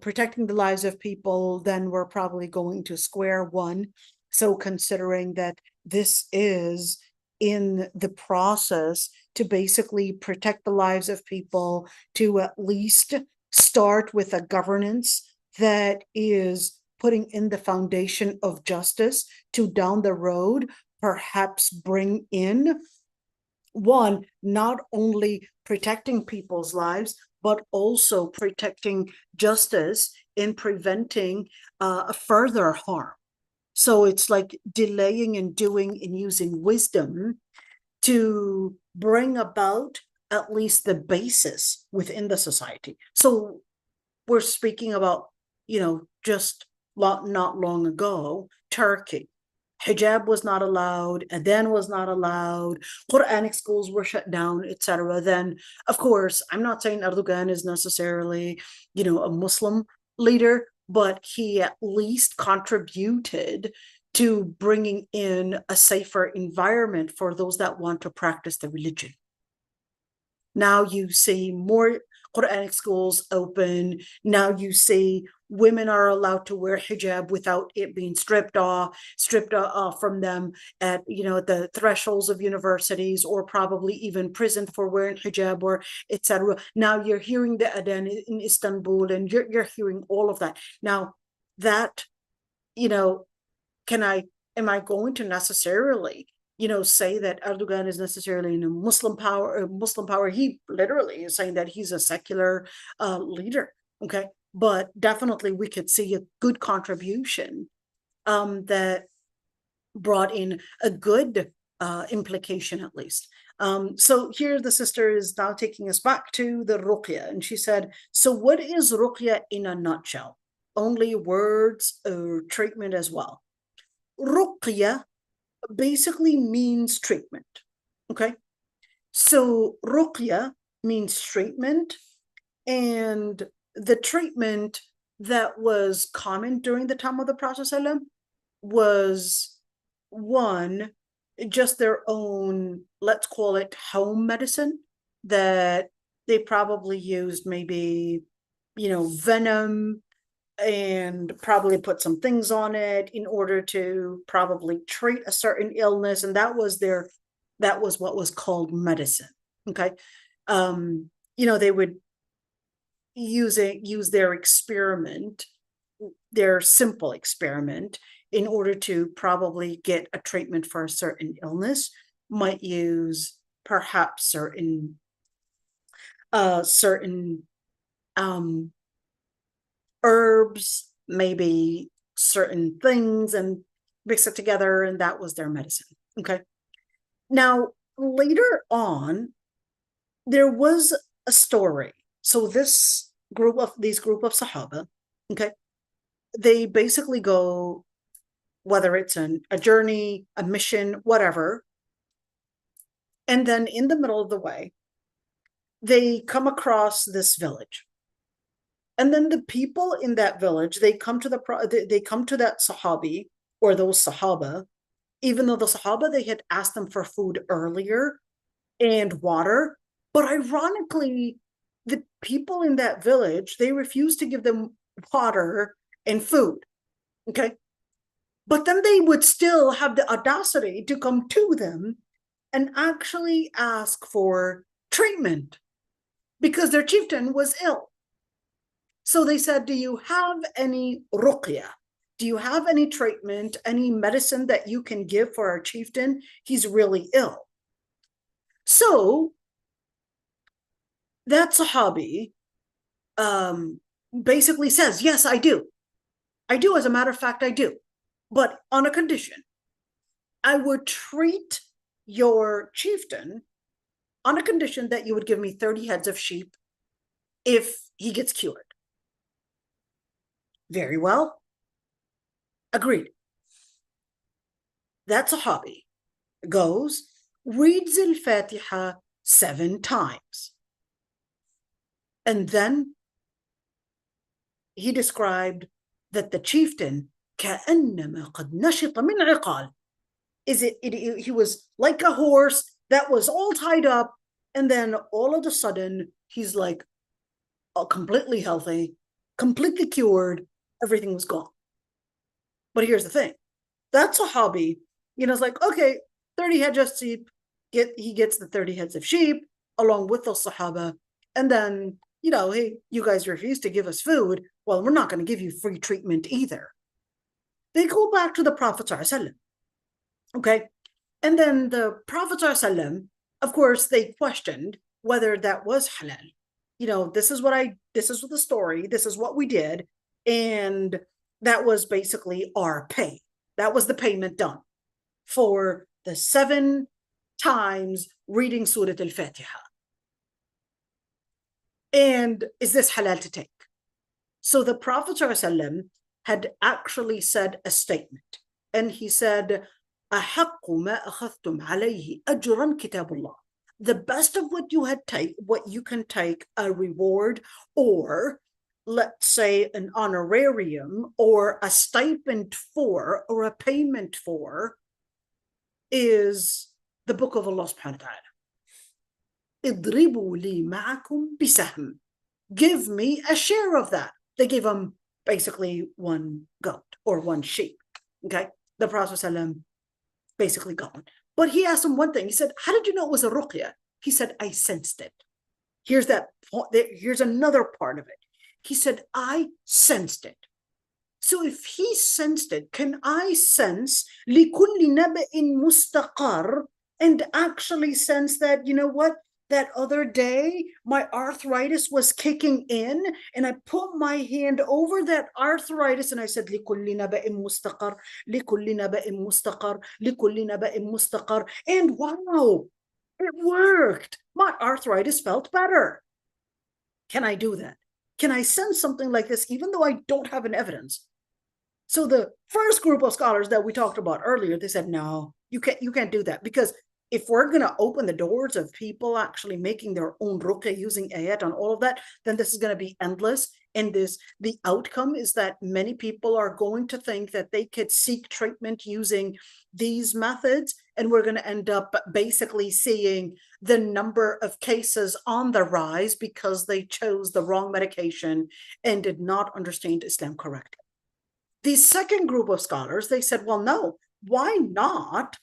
protecting the lives of people, then we're probably going to square one. So considering that this is in the process to basically protect the lives of people, to at least start with a governance that is putting in the foundation of justice, to down the road perhaps bring in one, not only protecting people's lives, but also protecting justice in preventing further harm. So it's like delaying and doing and using wisdom to bring about at least the basis within the society. So we're speaking about, just not long ago, Turkey. Hijab was not allowed, Adhan was not allowed, Quranic schools were shut down, etc. Then, of course, I'm not saying Erdogan is necessarily, a Muslim leader, but he at least contributed to bringing in a safer environment for those that want to practice the religion. Now you see more Quranic schools open. Now you see women are allowed to wear hijab without it being stripped off from them at the thresholds of universities, or probably even prison for wearing hijab, or etc. Now you're hearing the adhan in Istanbul, and you're hearing all of that. Now that, am I going to necessarily say that Erdogan is necessarily in a Muslim power? He literally is saying that he's a secular leader. Okay. But definitely we could see a good contribution that brought in a good implication, at least. So here the sister is now taking us back to the ruqya, and she said, so what is ruqya in a nutshell? Only words or treatment as well? Ruqya basically means treatment. Okay. So ruqya means treatment, and the treatment that was common during the time of the Prophet ﷺ was, one, just their own, let's call it home medicine, that they probably used maybe, venom, and probably put some things on it in order to probably treat a certain illness. And that was what was called medicine. Okay. They would use their experiment, their simple experiment, in order to probably get a treatment for a certain illness. Might use perhaps certain herbs, maybe certain things, and mix it together, and that was their medicine. Okay. Now, later on, there was a story. So this group of Sahaba, okay, they basically go, whether it's a journey, a mission, whatever, and then in the middle of the way, they come across this village. And then the people in that village, they come to that Sahabi, or those Sahaba, even though the Sahaba, they had asked them for food earlier and water. But ironically, the people in that village, they refused to give them water and food. Okay. But then they would still have the audacity to come to them and actually ask for treatment because their chieftain was ill. So they said, do you have any ruqya? Do you have any treatment, any medicine that you can give for our chieftain? He's really ill. So that Sahabi basically says, yes, I do. I do. As a matter of fact, I do. But on a condition. I would treat your chieftain on a condition that you would give me 30 heads of sheep if he gets cured. Very well. Agreed. That Sahabi goes, reads al-Fatiha 7 times. And then he described that the chieftain كأنما قد نشط من عقال. He was like a horse that was all tied up, and then all of a sudden he's like completely healthy, completely cured, everything was gone. But here's the thing, that Sahabi, it's like, okay, 30 heads of sheep, he gets the 30 heads of sheep along with those Sahaba, and then hey, you guys refuse to give us food, well, we're not going to give you free treatment either. They go back to the Prophet ﷺ. Okay. And then the Prophet ﷺ, of course, they questioned whether that was halal. This is the story, this is what we did. And that was basically our pay. That was the payment done for the 7 times reading Surah al-Fatiha. And is this halal to take? So the Prophet ﷺ had actually said a statement, and he said, أحق ما أخذتم عليه أجرا كتاب الله. The best of what you can take a reward, or let's say an honorarium, or a stipend for, or a payment for, is the book of Allah subhanahu wa ta'ala. اضربوا لي معكم بسهم. Give me a share of that. They gave him basically 1 goat or 1 sheep. Okay. The Prophet ﷺ basically got one. But he asked him one thing. He said, how did you know it was a ruqya? He said, I sensed it. Here's another part of it. He said, I sensed it. So if he sensed it, can I sense لِكُلِّ نَبَإٍ مُسْتَقَرٍ, and actually sense that, what? That other day, my arthritis was kicking in, and I put my hand over that arthritis, and I said, لِكُلِّ نَبَإٍ مُسْتَقَرٍ, لِكُلِّ نَبَإٍ مُسْتَقَرٍ, لِكُلِّ نَبَإٍ مُسْتَقَرٍ. And wow, it worked. My arthritis felt better. Can I do that? Can I sense something like this, even though I don't have an evidence? So the first group of scholars that we talked about earlier, they said, no, you can't do that, because if we're going to open the doors of people actually making their own ruqya using ayat and all of that, then this is going to be endless. And the outcome is that many people are going to think that they could seek treatment using these methods, and we're going to end up basically seeing the number of cases on the rise because they chose the wrong medication and did not understand Islam correctly. The second group of scholars, they said, well, no, why not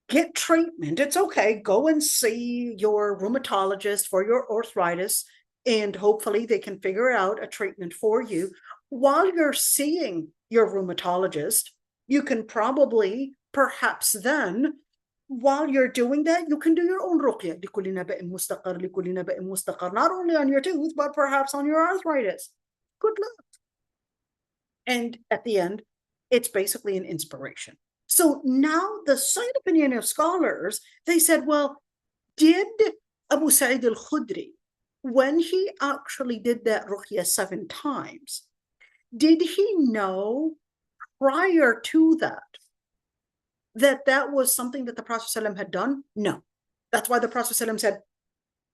get treatment? It's okay, go and see your rheumatologist for your arthritis, and hopefully they can figure out a treatment for you. While you're seeing your rheumatologist, you can probably, perhaps then, while you're doing that, you can do your own ruqya. Not only on your tooth, but perhaps on your arthritis. Good luck. And at the end, it's basically an inspiration. So now the side opinion of scholars, they said, well, did Abu Sa'id al-Khudri, when he actually did that ruqya 7 times, did he know prior to that that was something that the Prophet ﷺ had done? No. That's why the Prophet ﷺ said,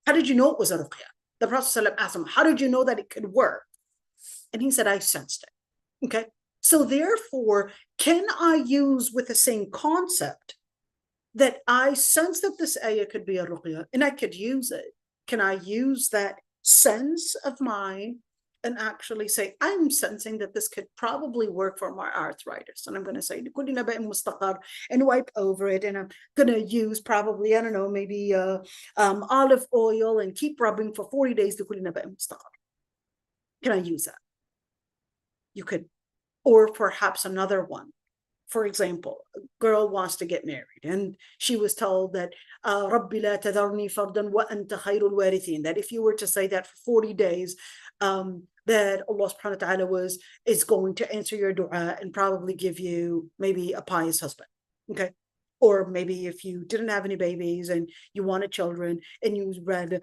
how did you know it was a ruqya? The Prophet ﷺ asked him, how did you know that it could work? And he said, I sensed it. Okay. So therefore, can I use with the same concept that I sense that this ayah could be a ruqya and I could use it? Can I use that sense of mine and actually say, I'm sensing that this could probably work for my arthritis. And I'm going to say, and wipe over it. And I'm going to use probably, I don't know, maybe olive oil and keep rubbing for 40 days. Can I use that? You could. Or perhaps another one. For example, a girl wants to get married and she was told that رَبِّ لَا تَذَرْنِي فَرْدًا وَأَنْتَ خَيْرُ الْوَارِثِينَ, that if you were to say that for 40 days, that Allah subhanahu wa ta'ala is going to answer your dua and probably give you maybe a pious husband. Okay. Or maybe if you didn't have any babies and you wanted children and you read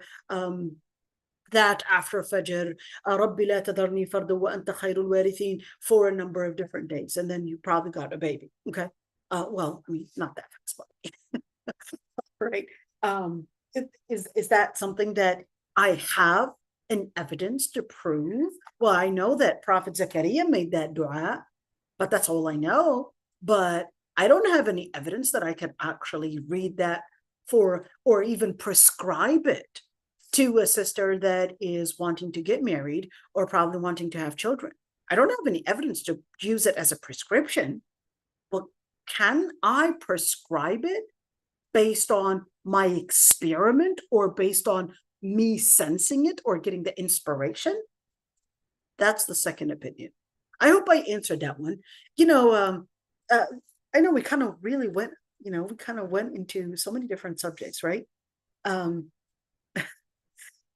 that after Fajr, رَبِّ لَا تَذَرْنِي فَرْدًا وَأَنْتَ خَيْرُ الْوَارِثِينَ, for a number of different days. And then you probably got a baby. Okay. Well, I mean, not that fast, but right. Is that something that I have an evidence to prove? Well, I know that Prophet Zakaria made that dua, but that's all I know. But I don't have any evidence that I can actually read that for, or even prescribe it to a sister that is wanting to get married or probably wanting to have children. I don't have any evidence to use it as a prescription. Well, can I prescribe it based on my experiment or based on me sensing it or getting the inspiration? That's the second opinion. I hope I answered that one. I know we kind of really went, we kind of went into so many different subjects, right?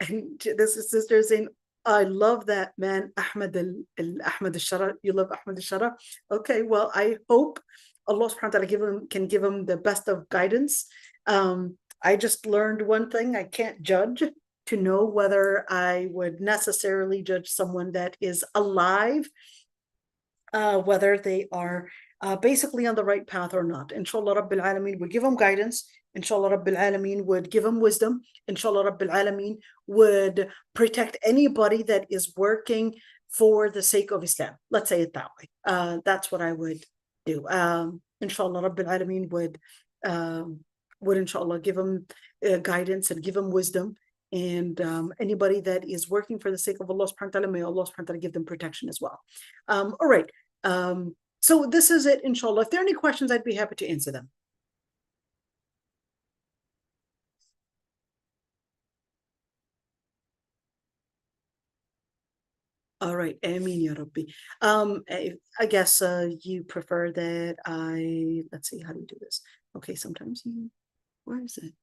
And this is sister saying, I love that, man. Ahmed al-Shara. You love Ahmed al-Shara? Okay, well, I hope Allah subhanahu wa ta'ala can give him the best of guidance. I just learned one thing: I can't judge to know whether I would necessarily judge someone that is alive, whether they are basically on the right path or not. Inshallah Rabbil Alameen would give them guidance. Inshallah Rabbil Alameen would give them wisdom. Inshallah Rabbil Alameen would protect anybody that is working for the sake of Islam. Let's say it that way. That's what I would do. Inshallah Rabbil Alameen would inshallah give them guidance and give them wisdom. And anybody that is working for the sake of Allah subhanahu wa ta'ala, may Allah subhanahu wa ta'ala give them protection as well. All right. So this is it, inshallah. If there are any questions, I'd be happy to answer them. All right, Ameen Ya Rabbi. I guess you prefer that let's see, how do you do this? Okay, sometimes where is it?